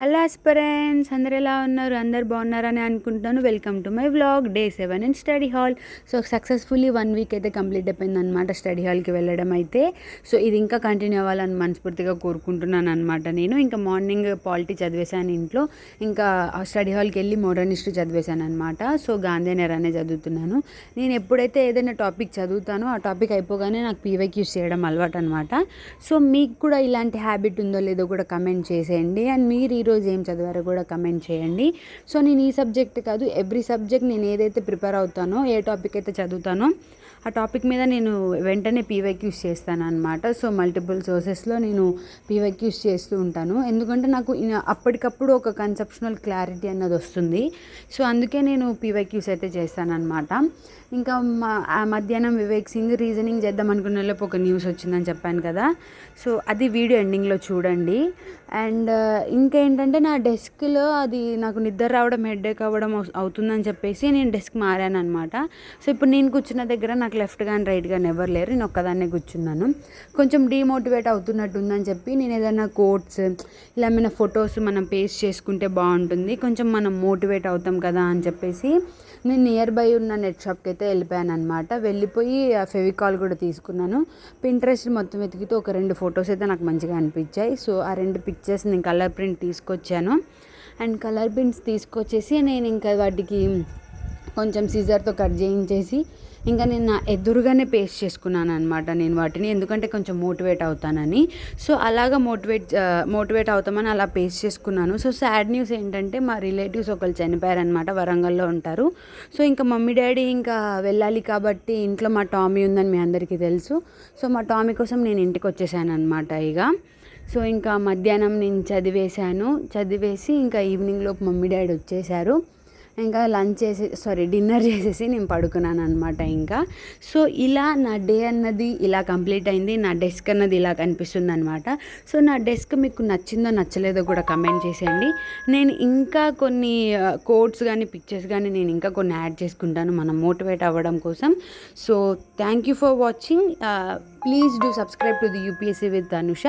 Hello aspirants, అందరు ఎలా ఉన్నారు? అందరు బాగున్నారని అనుకుంటాను. Welcome to my vlog day 7 in study hall. So successfully 1 week అయితే కంప్లీట్ అయిపోయింది అనమాట స్టడీ హాల్కి వెళ్ళడం అయితే. సో ఇది ఇంకా కంటిన్యూ అవ్వాలని మనస్ఫూర్తిగా కోరుకుంటున్నాను అనమాట. నేను ఇంకా మార్నింగ్ పాలిటీ చదివేశాను ఇంట్లో, ఇంకా స్టడీ హాల్కి వెళ్ళి మోడర్న్ హిస్టరీ చదివేశాను అనమాట. సో గాంధీనగర్ అనే చదువుతున్నాను. నేను ఎప్పుడైతే ఏదైనా టాపిక్ చదువుతానో ఆ టాపిక్ అయిపోగానే నాకు పీవైక్యూస్ చేయడం అలవాటు అనమాట. సో మీకు కూడా ఇలాంటి హ్యాబిట్ ఉందో లేదో కూడా కమెంట్ చేసేయండి. అండ్ మీరు ఈరోజు ఏం చదివారో కూడా కమెంట్ చేయండి. సో నేను ఈ సబ్జెక్ట్ కాదు, ఎవ్రీ సబ్జెక్ట్ నేను ఏదైతే ప్రిపేర్ అవుతానో, ఏ టాపిక్ అయితే చదువుతానో ఆ టాపిక్ మీద నేను వెంటనే పీవైక్యూస్ చేస్తాను అనమాట. సో మల్టిపుల్ సోర్సెస్లో నేను పీవైక్యూస్ చేస్తూ ఉంటాను, ఎందుకంటే నాకు అప్పటికప్పుడు ఒక కన్సెప్షనల్ క్లారిటీ అన్నది వస్తుంది. సో అందుకే నేను పీవైక్యూస్ అయితే చేస్తాను అనమాట. ఇంకా మధ్యాహ్నం వివేక్ సింగ్ రీజనింగ్ చేద్దాం అనుకున్న లోపు ఒక న్యూస్ వచ్చిందని చెప్పాను కదా. సో అది వీడియో ఎండింగ్లో చూడండి. అండ్ ఇంకేంటంటే నా డెస్క్లో అది నాకు నిద్ర రావడం, హెడేక్ అవ్వడం అవుతుందని చెప్పేసి నేను డెస్క్ మారాను అనమాట. సో ఇప్పుడు నేను కూర్చున్న దగ్గర నాకు లెఫ్ట్ కానీ రైట్ కానీ ఎవరు లేరు, నేను ఒక్కదాన్నే కూర్చున్నాను. కొంచెం డీమోటివేట్ అవుతున్నట్టు ఉందని చెప్పి నేను ఏదైనా కోట్స్ ఇలా ఏమైనా ఫొటోస్ మనం పేస్ట్ చేసుకుంటే బాగుంటుంది, కొంచెం మనం మోటివేట్ అవుతాం కదా అని చెప్పేసి నేను నియర్ బై ఉన్న నెట్ షాప్కి అయితే వెళ్ళిపోయాను అనమాట. వెళ్ళిపోయి ఆ ఫెవికాల్ కూడా తీసుకున్నాను. పింట్రెస్ట్ మొత్తం వెతికితే ఒక 2 ఫొటోస్ అయితే నాకు మంచిగా అనిపించాయి. సో ఆ 2 పిక్చర్స్ నేను కలర్ ప్రింట్ తీసుకొచ్చాను. అండ్ కలర్ ప్రింట్స్ తీసుకొచ్చేసి నేను ఇంకా వాటికి కొంచెం సీజర్తో కట్ చేయించేసి ఇంకా నేను నా ఎదురుగానే పేస్ట్ చేసుకున్నాను అనమాట నేను వాటిని, ఎందుకంటే కొంచెం మోటివేట్ అవుతానని. సో అలాగా మోటివేట్ అవుతామని అలా పేస్ట్ చేసుకున్నాను. సో సాడ్ న్యూస్ ఏంటంటే మా రిలేటివ్స్ ఒకళ్ళు చనిపోయారనమాట, వరంగల్లో ఉంటారు. సో ఇంకా మమ్మీ డాడీ ఇంకా వెళ్ళాలి కాబట్టి ఇంట్లో మా టామీ ఉందని మీ అందరికీ తెలుసు. సో మా టామీ కోసం నేను ఇంటికి వచ్చేసాను అనమాట ఇక. సో ఇంకా మధ్యాహ్నం నేను చదివేసి ఇంకా ఈవినింగ్ లోపు మమ్మీ డాడీ వచ్చేసారు. ఇంకా డిన్నర్ చేసేసి నేను పడుకున్నాను అనమాట ఇంకా. సో ఇలా నా డే అన్నది ఇలా కంప్లీట్ అయింది. నా డెస్క్ అన్నది ఇలా కనిపిస్తుంది అనమాట. సో నా డెస్క్ మీకు నచ్చిందో నచ్చలేదో కూడా కమెంట్ చేసేయండి. నేను ఇంకా కొన్ని కోట్స్ కానీ పిక్చర్స్ కానీ నేను ఇంకా కొన్ని యాడ్ చేసుకుంటాను మనం మోటివేట్ అవ్వడం కోసం. So thank you for watching. Please do subscribe to the UPSC with Anusha.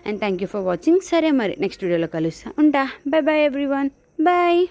And thank you for watching. సరే మరి నెక్స్ట్ వీడియోలో కలుస్తా ఉంటా. By by everyone. బాయ్.